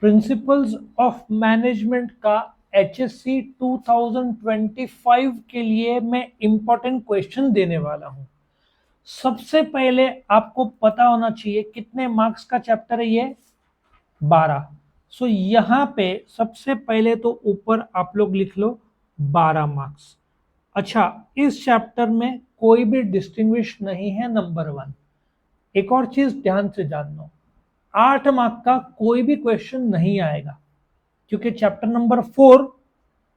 Principles of management का HSC 2025 के लिए मैं इंपॉर्टेंट क्वेश्चन देने वाला हूं। सबसे पहले आपको पता होना चाहिए कितने मार्क्स का चैप्टर है ये 12। सो यहां पे सबसे पहले तो ऊपर आप लोग लिख लो 12 मार्क्स। अच्छा, इस चैप्टर में कोई भी डिस्टिंग्विश नहीं है, नंबर 1। एक और चीज ध्यान से जान लो, 8 मार्क का कोई भी क्वेश्चन नहीं आएगा, क्योंकि चैप्टर नंबर 4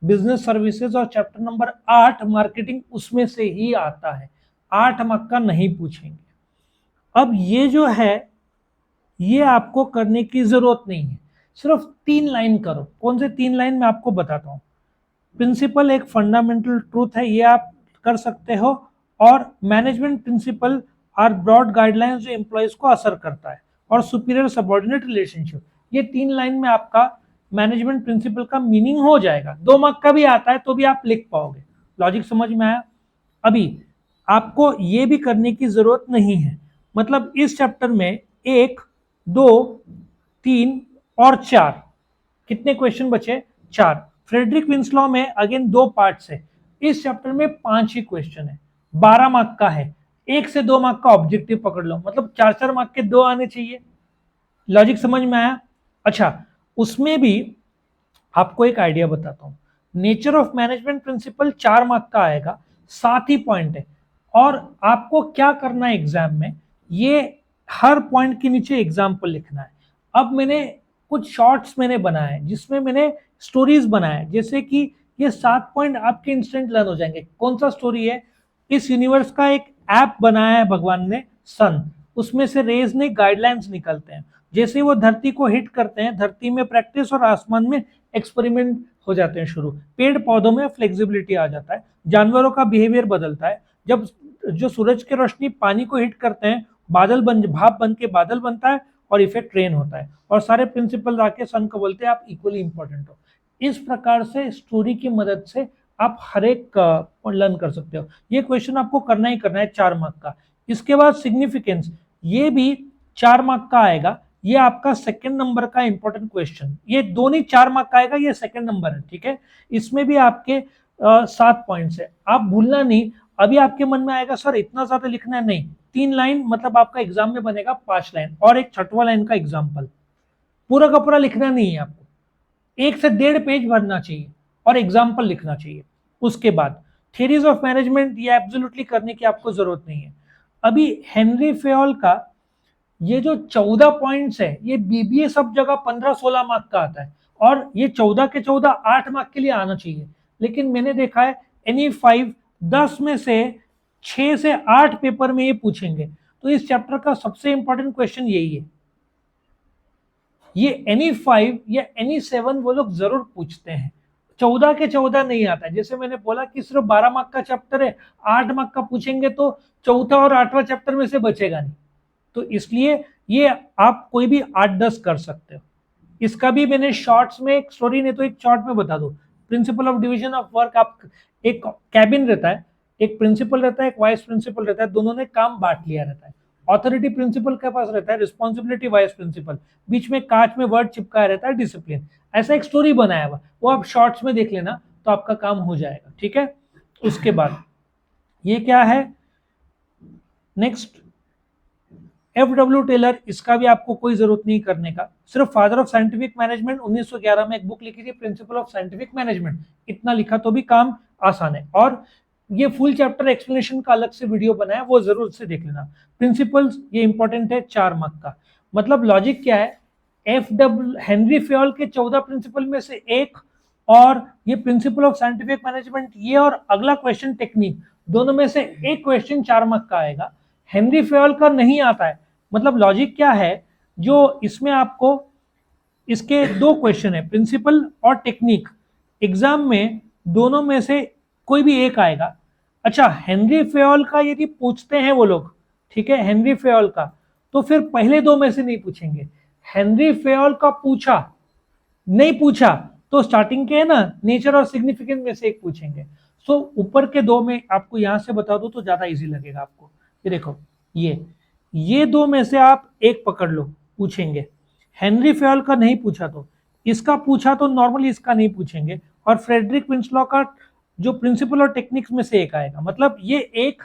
बिजनेस सर्विसेज और चैप्टर नंबर 8 मार्केटिंग उसमें से ही आता है। 8 मार्क का नहीं पूछेंगे। अब ये जो है ये आपको करने की जरूरत नहीं है, सिर्फ 3 लाइन करो। कौन से 3 लाइन मैं आपको बताता हूं। प्रिंसिपल एक फंडामेंटल ट्रूथ है, ये आप कर सकते हो। और management principle are broad guidelines जो एम्प्लॉयज को असर करता है। और सुपीरियर सबॉर्डिनेट रिलेशनशिप, ये 3 लाइन में आपका मैनेजमेंट प्रिंसिपल का मीनिंग हो जाएगा। 2 मार्क का भी आता है तो भी आप लिख पाओगे। लॉजिक समझ में आया। अभी आपको ये भी करने की जरूरत नहीं है, मतलब इस चैप्टर में 1, 2, 3 और 4 कितने क्वेश्चन बचे? 4। फ्रेडरिक विंसलॉ में अगेन 2 पार्ट्स है, इस चैप्टर में 5 ही क्वेश्चन है, 12 मार्क का है। 1 से 2 मार्क का ऑब्जेक्टिव पकड़ लो, मतलब 4-4 मार्क के 2 आने चाहिए। लॉजिक समझ में आया। अच्छा, उसमें भी आपको एक आइडिया बताता हूं। Nature of management principle 4 mark का आएगा, 7 ही पॉइंट है। और आपको क्या करना है एग्जाम में, ये हर पॉइंट के नीचे एग्जाम्पल लिखना है। अब मैंने कुछ शॉर्ट्स मैंने बनाए जिसमें मैंने स्टोरीज बनाए, जैसे कि ये 7 पॉइंट आपके इंस्टेंट लर्न हो जाएंगे। कौन सा स्टोरी है? इस यूनिवर्स का एक ऐप बनाया है भगवान ने, सन। उसमें से रेज ने गाइडलाइंस निकलते हैं, जैसे वो धरती को हिट करते हैं, धरती में प्रैक्टिस और आसमान में एक्सपेरिमेंट हो जाते हैं शुरू। पेड़ पौधों में फ्लेक्सिबिलिटी आ जाता है, जानवरों का बिहेवियर बदलता है। जब जो सूरज की रोशनी पानी को हिट करते हैं, बादल बन भाप बन के बादल बनता है और इफेक्ट ट्रेन होता है। और सारे प्रिंसिपल आके सन को बोलते हैं आप इक्वली इंपॉर्टेंट हो। इस प्रकार से स्टोरी की मदद से आप हर एक लर्न कर सकते हो। ये क्वेश्चन आपको करना ही करना है 4 मार्क का। इसके बाद सिग्निफिकेंस, ये भी 4 मार्क का आएगा। ये आपका सेकंड नंबर का इंपॉर्टेंट क्वेश्चन, ये दोनों ही 4 मार्क का आएगा, ये सेकंड नंबर है, ठीक है। इसमें भी आपके 7 पॉइंट्स है, आप भूलना नहीं। अभी आपके मन में आएगा सर इतना ज्यादा लिखना है, नहीं, 3 लाइन मतलब आपका एग्जाम में बनेगा 5 लाइन और एक 6वां लाइन का एग्जाम्पल। पूरा का पूरा लिखना नहीं है आपको, 1 से 1.5 पेज भरना चाहिए और एग्जाम्पल लिखना चाहिए। उसके बाद थ्योरीज ऑफ मैनेजमेंट, ये एब्सोल्युटली करने की आपको जरूरत नहीं है। अभी हेनरी फेयोल का ये जो 14 पॉइंट्स है, ये बीबीए सब जगह 15-16 मार्क का आता है, और ये 14 के 14 8 मार्क के लिए आना चाहिए। लेकिन मैंने देखा है एनी 5 10 में से 6 से 8 पेपर में ये पूछेंगे। तो इस चैप्टर का सबसे इंपॉर्टेंट क्वेश्चन यही है। ये एनी 5 या एनी 7 वो लोग जरूर पूछते हैं, 14 के 14 नहीं आता है। जैसे मैंने बोला कि सिर्फ 12 मार्क का चैप्टर है, 8 मार्क का पूछेंगे तो चौथा और 8वां चैप्टर में से बचेगा नहीं। तो इसलिए ये आप कोई भी 8-10 कर सकते हो। इसका भी मैंने शॉर्ट्स में एक स्टोरी, ने तो एक शॉर्ट में बता दो। Principle of division of work, आप एक कैबिन रहता है, एक प्रिंसिपल रहता है, एक वाइस प्रिंसिपल रहता है, दोनों ने काम बांट लिया रहता है। ऑथोरिटी प्रिंसिपल के पास रहता है, रिस्पॉन्सिबिलिटी वाइस प्रिंसिपल, बीच में कांच में वर्ड चिपकाया रहता है डिसिप्लिन। ऐसा एक स्टोरी बनाया हुआ, वो आप शॉर्ट्स में देख लेना तो आपका काम हो जाएगा, ठीक है। उसके बाद ये क्या है नेक्स्ट, FW टेलर, इसका भी आपको कोई जरूरत नहीं करने का। सिर्फ फादर ऑफ साइंटिफिक मैनेजमेंट 1911 में एक बुक लिखी थी, प्रिंसिपल ऑफ साइंटिफिक मैनेजमेंट, इतना लिखा तो भी काम आसान है। और ये फुल चैप्टर एक्सप्लेनेशन का अलग से वीडियो बनाया, वो जरूर से देख लेना। प्रिंसिपल्स ये इंपॉर्टेंट है 4 मार्क का। मतलब लॉजिक क्या है, FW हेनरी फेयोल के 14 प्रिंसिपल में से एक, और ये प्रिंसिपल ऑफ साइंटिफिक मैनेजमेंट, ये और अगला क्वेश्चन टेक्निक, दोनों में से एक क्वेश्चन 4 मार्क का आएगा। हेनरी फेयोल का नहीं आता है। मतलब लॉजिक क्या है, जो इसमें आपको इसके 2 क्वेश्चन है, प्रिंसिपल और टेक्निक, एग्जाम में दोनों में से कोई भी एक आएगा। अच्छा, हेनरी फेयोल का यदि पूछते हैं वो लोग, ठीक है, हेनरी फेयोल का, तो फिर पहले 2 में से नहीं पूछेंगे। हेनरी फेयोल का पूछा, नहीं पूछा तो स्टार्टिंग के है ना, नेचर और सिग्निफिकेंस में से एक पूछेंगे। सो ऊपर के 2 में आपको यहां से बता दो तो ज्यादा इजी लगेगा आपको। ये देखो, ये 2 में से आप एक पकड़ लो, पूछेंगे। हेनरी फेयोल का नहीं पूछा तो इसका पूछा तो नॉर्मली इसका नहीं पूछेंगे, और फ्रेडरिक विंसलॉ का जो प्रिंसिपल और टेक्निक्स में से एक आएगा, मतलब ये एक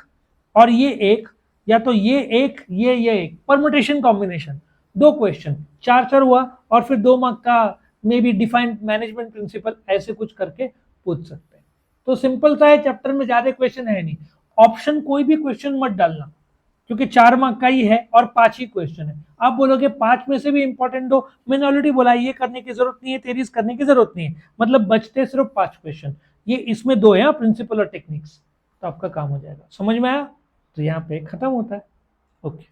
और ये एक, या तो ये एक ये एक, परमुटेशन कॉम्बिनेशन, दो क्वेश्चन, चार चार हुआ, और फिर 2 मार्क का may be defined management principle, ऐसे कुछ करके पूछ सकते हैं। तो सिंपल सा है, चैप्टर में ज्यादा क्वेश्चन है नहीं, ऑप्शन कोई भी क्वेश्चन मत डालना, क्योंकि 4 मार्क का ही है और 5 ही क्वेश्चन है। आप बोलोगे 5 में से भी इंपॉर्टेंट दो, मैंने ऑलरेडी बोला ये करने की जरूरत नहीं है, तेरीज करने की जरूरत नहीं है, मतलब बचते सिर्फ 5 क्वेश्चन, ये इसमें 2 है प्रिंसिपल और टेक्निक्स, तो आपका काम हो जाएगा। समझ में आया? तो यहाँ पे खत्म होता है। ओके।